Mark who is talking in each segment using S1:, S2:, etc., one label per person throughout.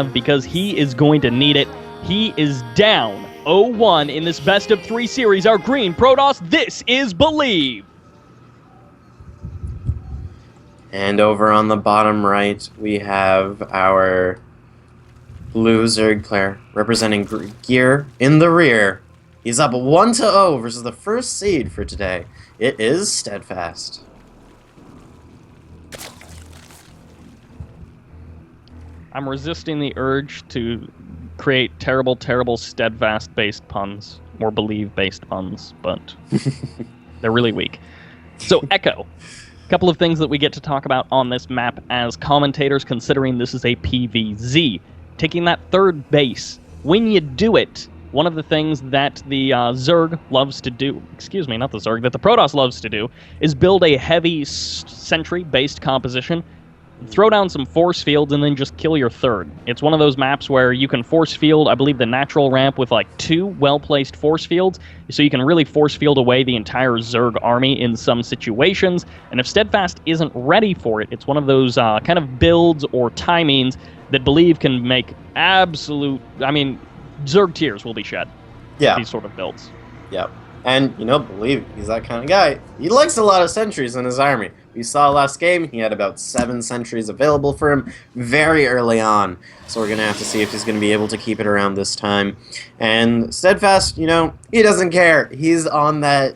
S1: because he is going to need it. He is down 0-1 in this best-of-3 series. Our green Protoss, this is Believe.
S2: And over on the bottom right, we have our blue Zerg player representing Gear in the rear. He's up 1-0 versus the first seed for today. It is SteAdfaSt.
S1: I'm resisting the urge to create terrible SteAdfaSt-based puns, or Believe-based puns, but they're really weak. So, Echo. A couple of things that we get to talk about on this map as commentators, considering this is a PvZ. Taking that third base. When you do it, one of the things that the Zerg loves to do, excuse me, not the Zerg, that the Protoss loves to do, is build a heavy sentry-based composition, throw down some force fields, and then just kill your third. It's one of those maps where you can force field, I believe, the natural ramp with like 2 well-placed force fields, so you can really force field away the entire Zerg army in some situations, and if SteAdfaSt isn't ready for it, it's one of those kind of builds or timings that Believe can make absolute, I mean, Zerg tears will be shed.
S2: Yeah.
S1: These sort of builds.
S2: Yep. And, you know, Believe, he's that kind of guy. He likes a lot of sentries in his army. We saw last game, he had about 7 sentries available for him very early on. So we're going to have to see if he's going to be able to keep it around this time. And SteAdfaSt, you know, he doesn't care. He's on that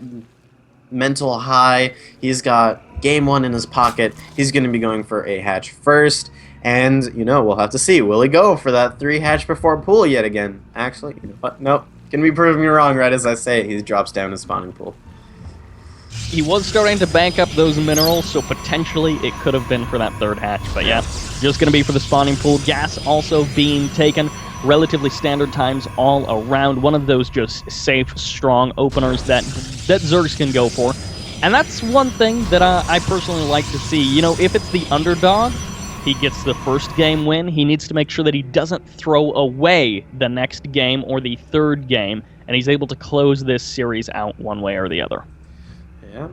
S2: mental high. He's got game 1 in his pocket. He's going to be going for a hatch first. And, you know, we'll have to see. Will he go for that 3 hatch before pool yet again? Actually, you know what? Nope. Can be proving me wrong right as I say it. He drops down his spawning pool.
S1: He was starting to bank up those minerals, so potentially it could have been for that 3rd hatch. But yeah, just going to be for the spawning pool. Gas also being taken. Relatively standard times all around. One of those just safe, strong openers that Zergs can go for. And that's one thing that I personally like to see. You know, if it's the underdog, he gets the first game win. He needs to make sure that he doesn't throw away the next game or the 3rd game, and he's able to close this series out one way or the other.
S2: Yeah.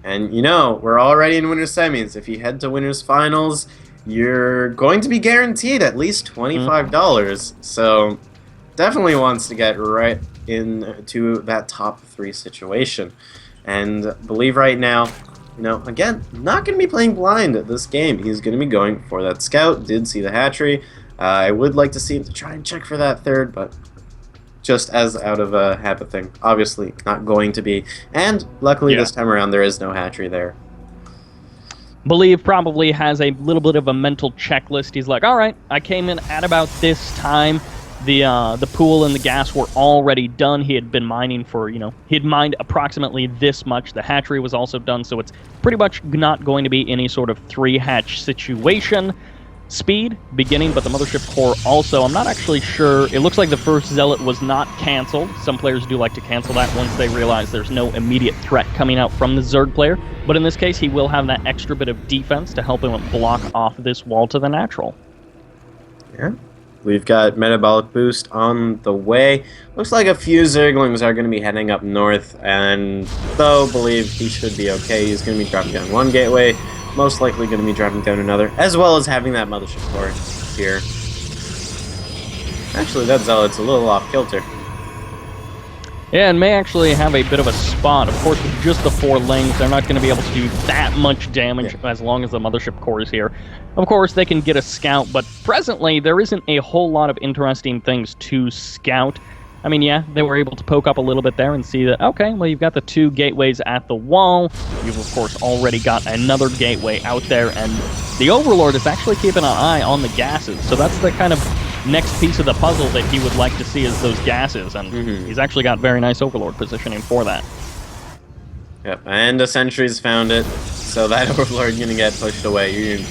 S2: And, you know, we're already in Winners Semis. If you head to Winners Finals, you're going to be guaranteed at least $25. So, definitely wants to get right into that top 3 situation. And Believe right now, you know, again, not going to be playing blind at this game. He's going to be going for that scout. Did see the hatchery. I would like to see him to try and check for that 3rd, but just as out of a habit thing. Obviously, not going to be. And luckily this time around, there is no hatchery there.
S1: Believe probably has a little bit of a mental checklist. He's like, all right, I came in at about this time. The pool and the gas were already done. He had been mining for, you know, he'd mined approximately this much. The hatchery was also done, so it's pretty much not going to be any sort of 3-hatch situation. Speed, beginning, but the Mothership Core also. I'm not actually sure. It looks like the first Zealot was not canceled. Some players do like to cancel that once they realize there's no immediate threat coming out from the Zerg player. But in this case, he will have that extra bit of defense to help him block off this wall to the natural.
S2: Yeah. We've got Metabolic Boost on the way. Looks like a few Zerglings are going to be heading up north, and though Believe he should be okay, he's going to be dropping down 1 gateway, most likely going to be dropping down another, as well as having that Mothership Core here. Actually, that Zealot's a little off kilter.
S1: Yeah, and may actually have a bit of a spot. Of course, with just the 4 lanes, they're not going to be able to do that much damage as long as the Mothership Core is here. Of course, they can get a scout, but presently, there isn't a whole lot of interesting things to scout. I mean, yeah, they were able to poke up a little bit there and see that, okay, well, you've got the 2 gateways at the wall. You've, of course, already got another gateway out there, and the Overlord is actually keeping an eye on the gases. So that's the kind of next piece of the puzzle that he would like to see is those gases, and he's actually got very nice Overlord positioning for that.
S2: Yep, and the sentries found it, so that Overlord going to get pushed away. You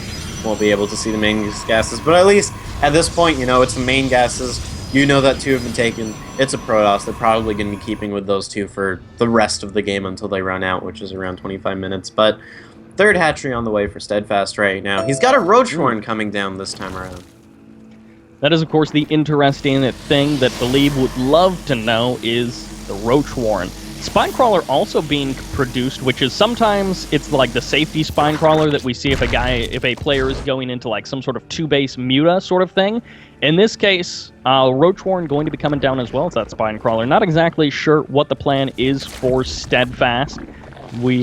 S2: won't be able to see the main gases, but at least at this point, you know, it's the main gases. You know that 2 have been taken. It's a Protoss. They're probably going to be keeping with those 2 for the rest of the game until they run out, which is around 25 minutes. But 3rd hatchery on the way for SteAdfaSt right now. He's got a Roach Horn coming down this time around.
S1: That is, of course, the interesting thing that Believe would love to know is the Roach Warren. Spinecrawler also being produced, which is sometimes it's like the safety Spinecrawler that we see if a player is going into like some sort of 2-base muta sort of thing. In this case, Roachwarren going to be coming down as well as that Spinecrawler. Not exactly sure what the plan is for SteAdfaSt.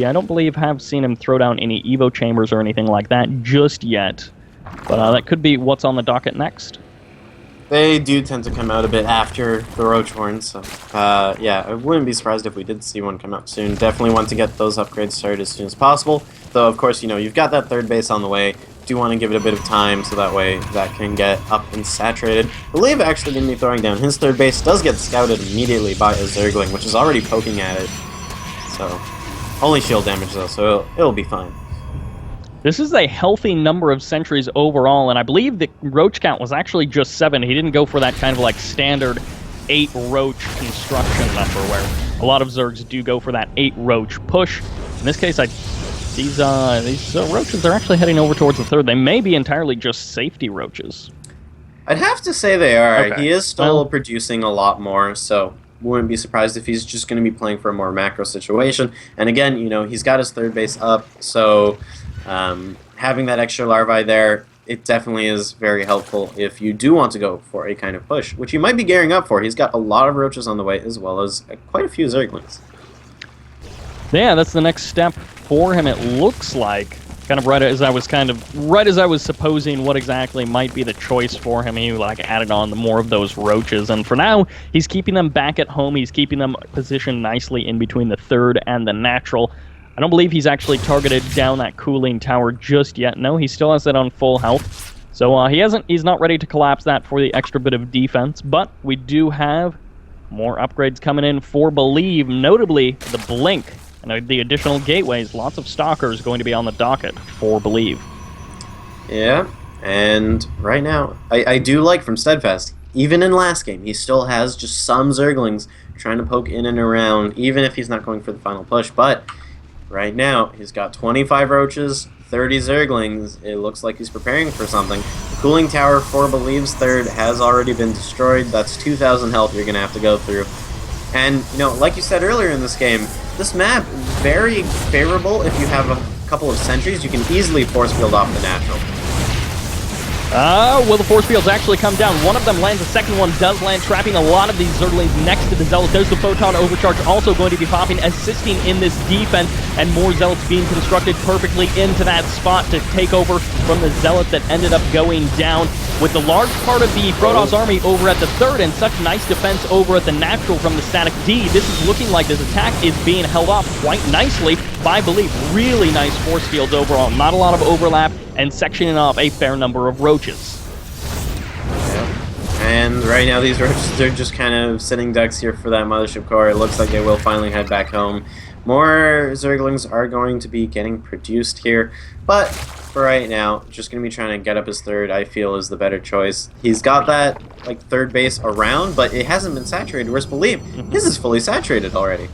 S1: I don't believe, have seen him throw down any Evo chambers or anything like that just yet. But that could be what's on the docket next.
S2: They do tend to come out a bit after the Roachwarren, so yeah, I wouldn't be surprised if we did see one come out soon. Definitely want to get those upgrades started as soon as possible. Though, of course, you know, you've got that third base on the way. Do want to give it a bit of time so that way that can get up and saturated. Believe actually going to be throwing down his third base does get scouted immediately by a Zergling, which is already poking at it. So, only shield damage though, so it'll be fine.
S1: This is a healthy number of sentries overall, and I believe the roach count was actually just 7. He didn't go for that kind of like standard 8 roach construction number where a lot of Zergs do go for that 8 roach push. In this case, these roaches are actually heading over towards the third. They may be entirely just safety roaches.
S2: I'd have to say they are.
S1: Okay.
S2: He is still producing a lot more, so wouldn't be surprised if he's just going to be playing for a more macro situation. And again, you know, he's got his third base up, so having that extra larvae there, it definitely is very helpful if you do want to go for a kind of push, which you might be gearing up for. He's got a lot of roaches on the way, as well as quite a few Zerglings.
S1: Yeah, that's the next step for him, it looks like. Kind of right as I was supposing what exactly might be the choice for him. He like added on more of those roaches, and for now, he's keeping them back at home. He's keeping them positioned nicely in between the third and the natural. I don't believe he's actually targeted down that cooling tower just yet. No, he still has that on full health. So he's not ready to collapse that for the extra bit of defense, but we do have more upgrades coming in for Believe, notably the Blink and the additional gateways. Lots of Stalkers going to be on the docket for Believe.
S2: Yeah, and right now, I do like from SteAdfaSt, even in last game, he still has just some Zerglings trying to poke in and around, even if he's not going for the final push, but right now, he's got 25 roaches, 30 Zerglings. It looks like he's preparing for something. The cooling tower for Believe's third has already been destroyed. That's 2,000 health you're going to have to go through. And, you know, like you said earlier in this game, this map is very favorable if you have a couple of sentries. You can easily force field off the natural.
S1: Will the force fields actually come down? One of them lands, the second one does land, trapping a lot of these Zerglings next to the Zealot. There's the Photon Overcharge also going to be popping, assisting in this defense, and more Zealots being constructed perfectly into that spot to take over from the Zealot that ended up going down. With the large part of the Protoss army over at the third and such nice defense over at the natural from the Static D, this is looking like this attack is being held off quite nicely by Believe. Really nice force fields overall, not a lot of overlap, and sectioning off a fair number of roaches.
S2: And right now these roaches, they're just kind of sitting ducks here for that Mothership Core. It looks like they will finally head back home. More Zerglings are going to be getting produced here, but for right now, just going to be trying to get up his third, I feel, is the better choice. He's got that like third base around, but it hasn't been saturated, whereas Believe, his is fully saturated already.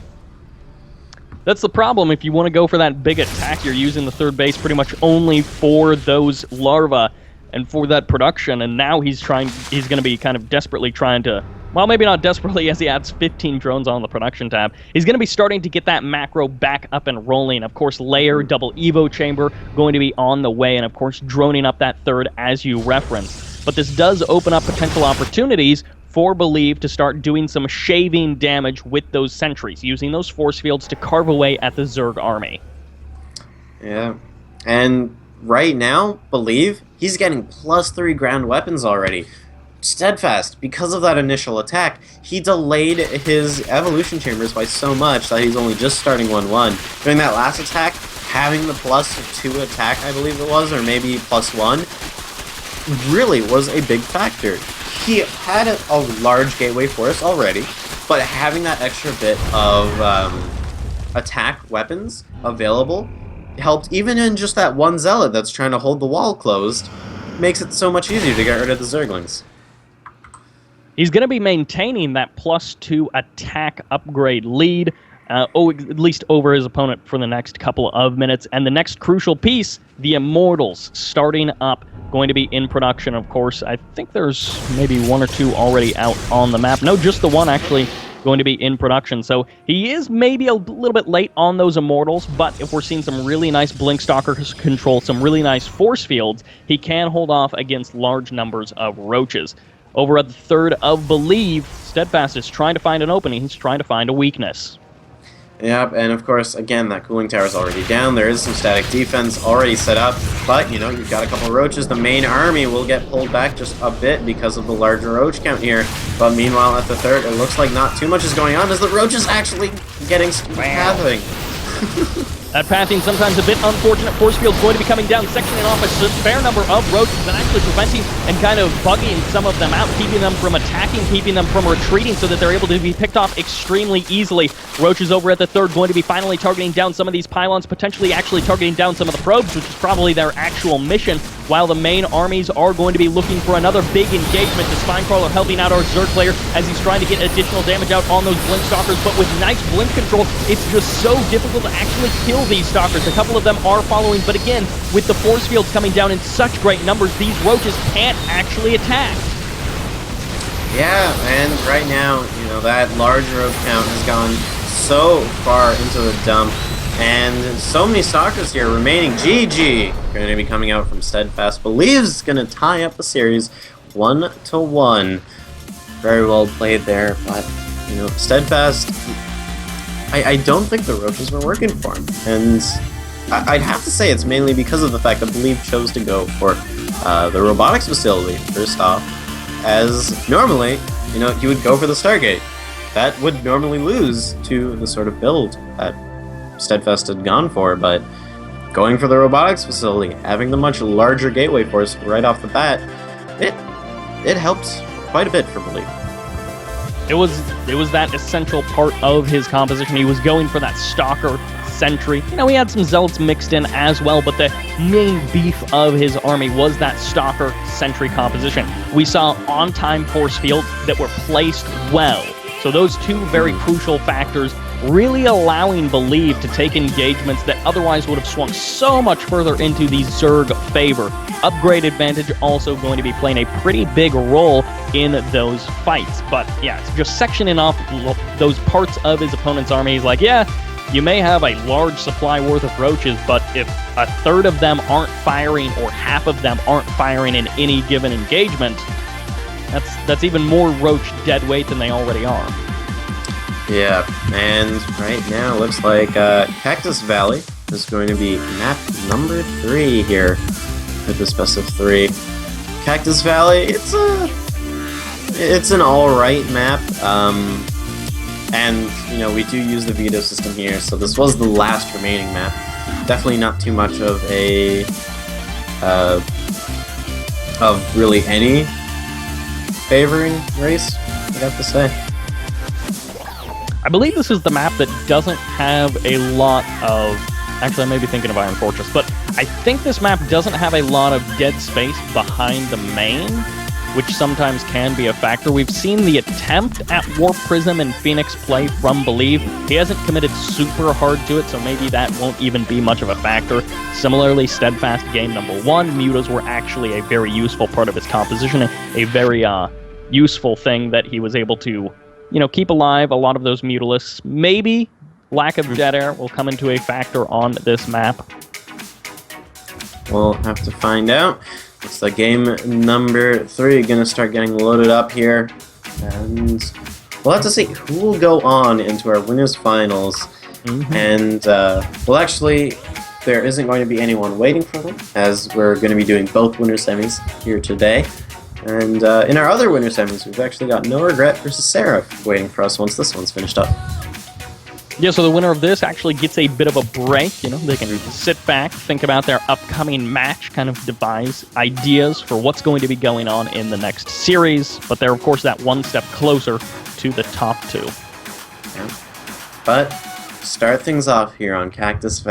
S1: That's the problem. If you want to go for that big attack, you're using the third base pretty much only for those larvae and for that production, and now he's going to be kind of desperately trying to, well, maybe not desperately as he adds 15 drones on the production tab. He's going to be starting to get that macro back up and rolling. Of course, layer, double Evo chamber going to be on the way, and of course, droning up that third as you referenced. But this does open up potential opportunities for Believe to start doing some shaving damage with those sentries, using those force fields to carve away at the Zerg army.
S2: Yeah, and right now, Believe, he's getting +3 ground weapons already. SteAdfaSt, because of that initial attack, he delayed his evolution chambers by so much that he's only just starting 1-1. During that last attack, having the +2 attack, I believe it was, or maybe +1, really was a big factor. He had a large gateway force already, but having that extra bit of attack weapons available helped, even in just that one Zealot that's trying to hold the wall closed, makes it so much easier to get rid of the Zerglings.
S1: He's going to be maintaining that +2 attack upgrade lead, at least over his opponent for the next couple of minutes. And the next crucial piece, the Immortals, starting up, going to be in production, of course. I think there's maybe 1 or 2 already out on the map. No, just the one, actually. going to be in production. So he is maybe a little bit late on those Immortals, but if we're seeing some really nice Blink Stalker control, some really nice force fields, he can hold off against large numbers of Roaches. Over at the third of Believe, SteAdfaSt is trying to find an opening. He's trying to find a weakness.
S2: Yep, and of course, again, that cooling tower is already down. There is some static defense already set up, but, you know, you've got a couple of Roaches. The main army will get pulled back just a bit because of the larger Roach count here. But meanwhile, at the third, it looks like not too much is going on as the Roach is actually getting pathing.
S1: That pathing sometimes a bit unfortunate. Force field's going to be coming down, sectioning off a fair number of Roaches and actually preventing and kind of bugging some of them out, keeping them from attacking, keeping them from retreating so that they're able to be picked off extremely easily. Roaches over at the third going to be finally targeting down some of these pylons, potentially actually targeting down some of the probes, which is probably their actual mission, while the main armies are going to be looking for another big engagement. The Spinecrawler helping out our Zerg player as he's trying to get additional damage out on those Blink Stalkers, but with nice Blink control, it's just so difficult to actually kill these Stalkers. A couple of them are following, but again, with the force fields coming down in such great numbers, these Roaches can't actually attack.
S2: Yeah, and right now, you know, that large Roach count has gone so far into the dump, and so many Stalkers here remaining. GG going to be coming out from SteAdfaSt. Believes going to tie up the series 1-1. Very well played there, but, you know, SteAdfaSt, I don't think the Roaches were working for him, and I'd have to say it's mainly because of the fact that Believe chose to go for the robotics facility first off, as normally, you know, he would go for the Stargate. That would normally lose to the sort of build that SteAdfaSt had gone for, but going for the robotics facility, having the much larger gateway force right off the bat, it helps quite a bit for Believe.
S1: It was that essential part of his composition. He was going for that Stalker Sentry. You know, he had some Zealots mixed in as well, but the main beef of his army was that Stalker Sentry composition. We saw on-time force fields that were placed well. So those two very crucial factors really allowing Believe to take engagements that otherwise would have swung so much further into the Zerg favor. Upgrade advantage also going to be playing a pretty big role in those fights. But yeah, it's just sectioning off those parts of his opponent's army. He's like, yeah, you may have a large supply worth of Roaches, but if a third of them aren't firing or half of them aren't firing in any given engagement, that's even more Roach dead weight than they already are.
S2: Yeah, and right now looks like Cactus Valley is going to be map number 3 here at this best of 3. Cactus Valley, it's an alright map, and you know, we do use the veto system here, so this was the last remaining map. Definitely not too much of a of really any favoring race, I'd have to say.
S1: I believe this is the map that doesn't have a lot of... Actually, I may be thinking of Iron Fortress, but I think this map doesn't have a lot of dead space behind the main, which sometimes can be a factor. We've seen the attempt at Warp Prism and Phoenix play from Believe. He hasn't committed super hard to it, so maybe that won't even be much of a factor. Similarly, SteAdfaSt game number 1, Mutas were actually a very useful part of his composition, a very useful thing that he was able to, you know, keep alive a lot of those Mutalisks. Maybe lack of jet air will come into a factor on this map.
S2: We'll have to find out. It's the game number 3 gonna start getting loaded up here, and we'll have to see who will go on into our winners finals. And well, actually, there isn't going to be anyone waiting for them, as we're going to be doing both winner semis here today. And in our other winner semis, we've actually got No Regret versus Seraph waiting for us once this one's finished up.
S1: Yeah, so the winner of this actually gets a bit of a break. You know, they can sit back, think about their upcoming match, kind of devise ideas for what's going to be going on in the next series. But they're, of course, that one step closer to the top 2.
S2: Yeah. But start things off here on Cactus Valley.